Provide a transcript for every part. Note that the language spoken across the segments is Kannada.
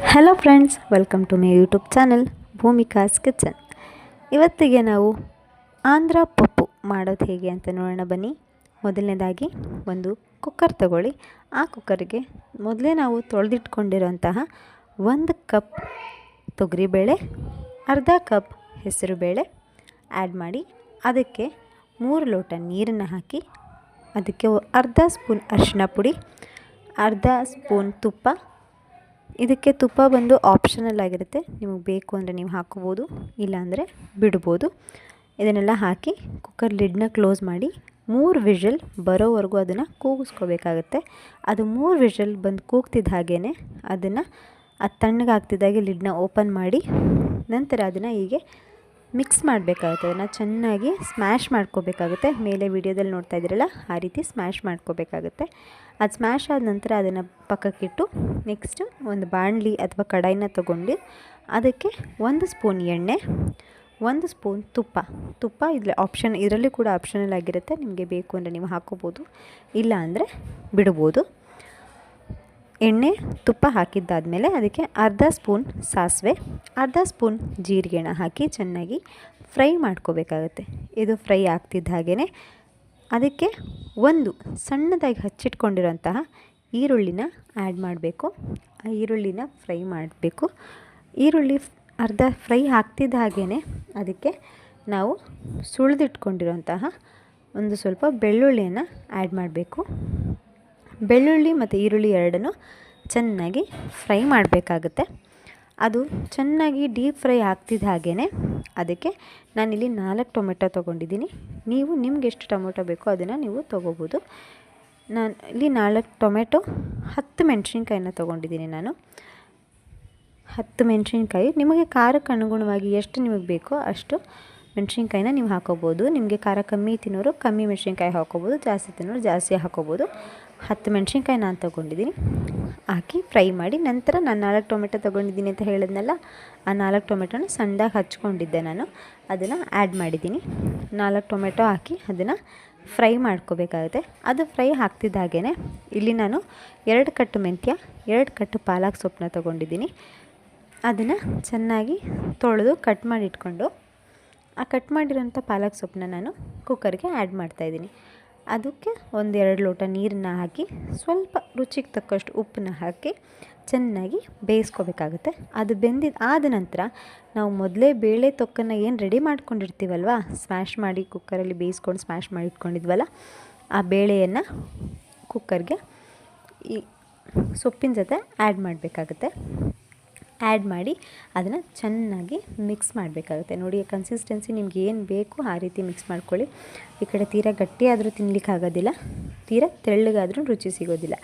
Hello friends, welcome to my YouTube channel Bhoomika's kitchen. ಇವತ್ತಿಗೆ ನಾವು ಆಂಧ್ರ ಪಪ್ಪು ಮಾಡೋದು ಹೇಗೆ ಅಂತ ನೋಡೋಣ ಬನ್ನಿ. ಮೊದಲನೇದಾಗಿ ಒಂದು ಕುಕ್ಕರ್ ತಗೊಳ್ಳಿ. ಆ ಕುಕ್ಕರಿಗೆ ಮೊದಲೇ ನಾವು ತೊಳೆದಿಟ್ಕೊಂಡಿರೋಂತಹ 1 ಕಪ್ ತೊಗರಿಬೇಳೆ, ಅರ್ಧ ಕಪ್ ಹೆಸರುಬೇಳೆ ಆ್ಯಡ್ ಮಾಡಿ, ಅದಕ್ಕೆ 3 ಲೋಟ ನೀರನ್ನು ಹಾಕಿ, ಅದಕ್ಕೆ ಅರ್ಧ ಸ್ಪೂನ್ ಅರಿಶಿನ ಪುಡಿ, ಅರ್ಧ ಸ್ಪೂನ್ ತುಪ್ಪ. ಇದಕ್ಕೆ ತುಪ್ಪ ಬಂದು ಆಪ್ಷನಲ್ ಆಗಿರುತ್ತೆ, ನಿಮಗೆ ಬೇಕು ಅಂದರೆ ನೀವು ಹಾಕೋಬೋದು, ಇಲ್ಲಾಂದರೆ ಬಿಡ್ಬೋದು. ಇದನ್ನೆಲ್ಲ ಹಾಕಿ ಕುಕ್ಕರ್ ಲಿಡ್ನ ಕ್ಲೋಸ್ ಮಾಡಿ 3 ವಿಷಲ್ ಬರೋವರೆಗೂ ಅದನ್ನು ಕೂಗಿಸ್ಕೋಬೇಕಾಗತ್ತೆ. ಅದು 3 ವಿಷಲ್ ಬಂದು ಕೂಗ್ತಿದ್ದ ಹಾಗೇ ಅದನ್ನು ತಣ್ಣಗಾಗ್ತಿದ್ದಾಗೆ ಲಿಡ್ನ ಓಪನ್ ಮಾಡಿ, ನಂತರ ಅದನ್ನು ಹೀಗೆ ಮಿಕ್ಸ್ ಮಾಡಬೇಕಾಗುತ್ತೆ. ಅದನ್ನು ಚೆನ್ನಾಗಿ ಸ್ಮ್ಯಾಶ್ ಮಾಡ್ಕೋಬೇಕಾಗುತ್ತೆ. ಮೇಲೆ ವಿಡಿಯೋದಲ್ಲಿ ನೋಡ್ತಾ ಇದ್ದೀರಲ್ಲ, ಆ ರೀತಿ ಸ್ಮ್ಯಾಶ್ ಮಾಡ್ಕೋಬೇಕಾಗುತ್ತೆ. ಅದು ಸ್ಮ್ಯಾಶ್ ಆದ ನಂತರ ಅದನ್ನು ಪಕ್ಕಕ್ಕಿಟ್ಟು, ನೆಕ್ಸ್ಟು ಒಂದು ಬಾಣಲಿ ಅಥವಾ ಕಡಾಯಿನ ತೊಗೊಂಡು ಅದಕ್ಕೆ 1 ಸ್ಪೂನ್ ಎಣ್ಣೆ, 1 ಸ್ಪೂನ್ ತುಪ್ಪ ಇದರಲ್ಲಿ ಕೂಡ ಆಪ್ಷನಲ್ ಆಗಿರುತ್ತೆ, ನಿಮಗೆ ಬೇಕು ಅಂದರೆ ನೀವು ಹಾಕೋಬೋದು, ಇಲ್ಲ ಅಂದರೆ ಬಿಡ್ಬೋದು. ಎಣ್ಣೆ ತುಪ್ಪ ಹಾಕಿದ್ದಾದಮೇಲೆ ಅದಕ್ಕೆ ಅರ್ಧ ಸ್ಪೂನ್ ಸಾಸಿವೆ, ಅರ್ಧ ಸ್ಪೂನ್ ಜೀರಿಗೆನ ಹಾಕಿ ಚೆನ್ನಾಗಿ ಫ್ರೈ ಮಾಡ್ಕೋಬೇಕಾಗತ್ತೆ. ಇದು ಫ್ರೈ ಆಗ್ತಿದ್ದ ಹಾಗೇ ಅದಕ್ಕೆ ಒಂದು ಸಣ್ಣದಾಗಿ ಹಚ್ಚಿಟ್ಕೊಂಡಿರೋಂತಹ ಈರುಳ್ಳಿನ ಆ್ಯಡ್ ಮಾಡಬೇಕು. ಆ ಈರುಳ್ಳಿನ ಫ್ರೈ ಮಾಡಬೇಕು. ಈರುಳ್ಳಿ ಅರ್ಧ ಫ್ರೈ ಆಗ್ತಿದ್ದ ಹಾಗೇ ಅದಕ್ಕೆ ನಾವು ಸುಳಿದಿಟ್ಕೊಂಡಿರೋಂತಹ ಒಂದು ಸ್ವಲ್ಪ ಬೆಳ್ಳುಳ್ಳಿಯನ್ನು ಆ್ಯಡ್ ಮಾಡಬೇಕು. ಬೆಳ್ಳುಳ್ಳಿ ಮತ್ತು ಈರುಳ್ಳಿ ಎರಡನ್ನೂ ಚೆನ್ನಾಗಿ ಫ್ರೈ ಮಾಡಬೇಕಾಗುತ್ತೆ. ಅದು ಚೆನ್ನಾಗಿ ಡೀಪ್ ಫ್ರೈ ಆಗ್ತಿದ್ದ ಹಾಗೇ ಅದಕ್ಕೆ ನಾನಿಲ್ಲಿ 4 ಟೊಮೆಟೊ ತೊಗೊಂಡಿದ್ದೀನಿ. ನೀವು ನಿಮ್ಗೆ ಎಷ್ಟು ಟೊಮೆಟೊ ಬೇಕೋ ಅದನ್ನು ನೀವು ತೊಗೋಬೋದು. ನಾನು ಇಲ್ಲಿ 4 ಟೊಮೆಟೊ, 10 ಮೆಣಸಿನ್ಕಾಯಿನ ತೊಗೊಂಡಿದ್ದೀನಿ. ನಾನು 10 ಮೆಣಸಿನ್ಕಾಯಿ, ನಿಮಗೆ ಖಾರಕ್ಕೆ ಅನುಗುಣವಾಗಿ ಎಷ್ಟು ನಿಮಗೆ ಬೇಕೋ ಅಷ್ಟು ಮೆಣಸಿನ್ಕಾಯಿನ ನೀವು ಹಾಕೋಬೋದು. ನಿಮಗೆ ಖಾರ ಕಮ್ಮಿ ತಿನ್ನೋರು ಕಮ್ಮಿ ಮೆಣಸಿನ್ಕಾಯಿ ಹಾಕೋಬೋದು, ಜಾಸ್ತಿ ತಿನ್ನೋರು ಜಾಸ್ತಿ ಹಾಕೋಬೋದು. 10 ಮೆಣಸಿನ್ಕಾಯಿ ನಾನು ತೊಗೊಂಡಿದ್ದೀನಿ, ಹಾಕಿ ಫ್ರೈ ಮಾಡಿ. ನಂತರ ನಾನು 4 ಟೊಮೆಟೊ ತೊಗೊಂಡಿದ್ದೀನಿ ಅಂತ ಹೇಳಿದ್ನಲ್ಲ, ಆ 4 ಟೊಮೆಟೊನ ಸಣ್ಣದಾಗಿ ಹಚ್ಕೊಂಡಿದ್ದೆ ನಾನು, ಅದನ್ನು ಆ್ಯಡ್ ಮಾಡಿದ್ದೀನಿ. 4 ಟೊಮೆಟೊ ಹಾಕಿ ಅದನ್ನು ಫ್ರೈ ಮಾಡ್ಕೋಬೇಕಾಗುತ್ತೆ. ಅದು ಫ್ರೈ ಆಗ್ತಿದ್ದಾಗೇ ಇಲ್ಲಿ ನಾನು 2 ಕಟ್ಟು ಮೆಂತ್ಯ, 2 ಕಟ್ಟು ಪಾಲಕ್ ಸೊಪ್ಪನ್ನ ತೊಗೊಂಡಿದ್ದೀನಿ. ಅದನ್ನು ಚೆನ್ನಾಗಿ ತೊಳೆದು ಕಟ್ ಮಾಡಿ ಇಟ್ಕೊಂಡು, ಆ ಕಟ್ ಮಾಡಿರೋಂಥ ಪಾಲಕ್ ಸೊಪ್ಪನ್ನ ನಾನು ಕುಕ್ಕರ್ಗೆ ಆ್ಯಡ್ ಮಾಡ್ತಾಯಿದ್ದೀನಿ. ಅದಕ್ಕೆ 1-2 ಲೋಟ ನೀರನ್ನು ಹಾಕಿ, ಸ್ವಲ್ಪ ರುಚಿಗೆ ತಕ್ಕಷ್ಟು ಉಪ್ಪನ್ನ ಹಾಕಿ ಚೆನ್ನಾಗಿ ಬೇಯಿಸ್ಕೋಬೇಕಾಗುತ್ತೆ. ಅದು ಆದ ನಂತರ ನಾವು ಮೊದಲೇ ಬೇಳೆ ತೊಕ್ಕನ್ನು ಏನು ರೆಡಿ ಮಾಡ್ಕೊಂಡಿರ್ತೀವಲ್ವ, ಸ್ಮ್ಯಾಶ್ ಮಾಡಿ ಕುಕ್ಕರಲ್ಲಿ ಬೇಯಿಸ್ಕೊಂಡು ಸ್ಮ್ಯಾಶ್ ಮಾಡಿ ಇಟ್ಕೊಂಡಿದ್ವಲ್ಲ, ಆ ಬೇಳೆಯನ್ನು ಕುಕ್ಕರ್ಗೆ ಈ ಸೊಪ್ಪಿನ ಜೊತೆ ಆ್ಯಡ್ ಮಾಡಬೇಕಾಗುತ್ತೆ. ಆ್ಯಡ್ ಮಾಡಿ ಅದನ್ನು ಚೆನ್ನಾಗಿ ಮಿಕ್ಸ್ ಮಾಡಬೇಕಾಗುತ್ತೆ. ನೋಡಿ, ಕನ್ಸಿಸ್ಟೆನ್ಸಿ ನಿಮ್ಗೆ ಏನು ಬೇಕು ಆ ರೀತಿ ಮಿಕ್ಸ್ ಮಾಡ್ಕೊಳ್ಳಿ. ಈ ಕಡೆ ತೀರಾ ಗಟ್ಟಿಯಾದರೂ ತಿನ್ನಲಿಕ್ಕೆ ಆಗೋದಿಲ್ಲ, ತೀರಾ ತೆಳ್ಳಗಾದರೂ ರುಚಿ ಸಿಗೋದಿಲ್ಲ.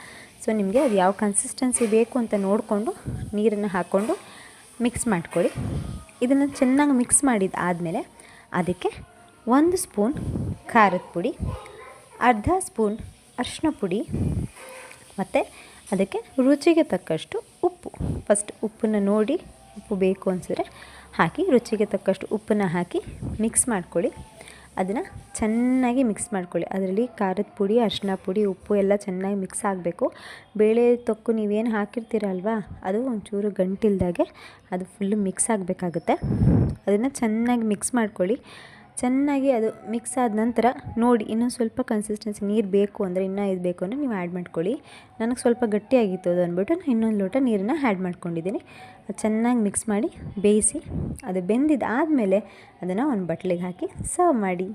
ಸೊ ನಿಮಗೆ ಅದು ಯಾವ ಕನ್ಸಿಸ್ಟೆನ್ಸಿ ಬೇಕು ಅಂತ ನೋಡಿಕೊಂಡು ನೀರನ್ನು ಹಾಕ್ಕೊಂಡು ಮಿಕ್ಸ್ ಮಾಡ್ಕೊಳ್ಳಿ. ಇದನ್ನು ಚೆನ್ನಾಗಿ ಮಿಕ್ಸ್ ಆದಮೇಲೆ ಅದಕ್ಕೆ 1 ಸ್ಪೂನ್ ಖಾರದ ಪುಡಿ, ಅರ್ಧ ಸ್ಪೂನ್ ಅರಿಶಿನ ಪುಡಿ ಮತ್ತು ಅದಕ್ಕೆ ರುಚಿಗೆ ತಕ್ಕಷ್ಟು ಉಪ್ಪು. ಫಸ್ಟ್ ಉಪ್ಪನ್ನು ನೋಡಿ, ಉಪ್ಪು ಬೇಕು ಅನಿಸಿದ್ರೆ ಹಾಕಿ, ರುಚಿಗೆ ತಕ್ಕಷ್ಟು ಉಪ್ಪನ್ನು ಹಾಕಿ ಮಿಕ್ಸ್ ಮಾಡ್ಕೊಳ್ಳಿ. ಅದನ್ನು ಚೆನ್ನಾಗಿ ಮಿಕ್ಸ್ ಮಾಡ್ಕೊಳ್ಳಿ. ಅದರಲ್ಲಿ ಖಾರದ ಪುಡಿ, ಅರಿಶಿನ ಪುಡಿ, ಉಪ್ಪು ಎಲ್ಲ ಚೆನ್ನಾಗಿ ಮಿಕ್ಸ್ ಆಗಬೇಕು. ಬೇಳೆ ತೊಕ್ಕು ನೀವೇನು ಹಾಕಿರ್ತೀರಲ್ವ, ಅದು ಒಂಚೂರು ಗಂಟಿಲ್ದಾಗೆ ಅದು ಫುಲ್ಲು ಮಿಕ್ಸ್ ಆಗಬೇಕಾಗುತ್ತೆ. ಅದನ್ನು ಚೆನ್ನಾಗಿ ಮಿಕ್ಸ್ ಮಾಡ್ಕೊಳ್ಳಿ. ಚೆನ್ನಾಗಿ ಅದು ಮಿಕ್ಸ್ ಆದ ನಂತರ ನೋಡಿ, ಇನ್ನೂ ಸ್ವಲ್ಪ ಕನ್ಸಿಸ್ಟೆನ್ಸಿ ನೀರು ಬೇಕು ಅಂದರೆ, ಇನ್ನೂ ಇದು ಬೇಕು ಅಂದರೆ ನೀವು ಆ್ಯಡ್ ಮಾಡ್ಕೊಳ್ಳಿ. ನನಗೆ ಸ್ವಲ್ಪ ಗಟ್ಟಿಯಾಗಿತ್ತು ಅದು ಅಂದ್ಬಿಟ್ಟು ನಾನು ಇನ್ನೊಂದು ಲೋಟ ನೀರನ್ನು ಆ್ಯಡ್ ಮಾಡ್ಕೊಂಡಿದ್ದೀನಿ. ಅದು ಚೆನ್ನಾಗಿ ಮಿಕ್ಸ್ ಮಾಡಿ ಬೇಯಿಸಿ, ಅದು ಬೆಂದಿದ್ದಾದಮೇಲೆ ಅದನ್ನು ಒಂದು ಬಟ್ಲಿಗೆ ಹಾಕಿ ಸರ್ವ್ ಮಾಡಿ.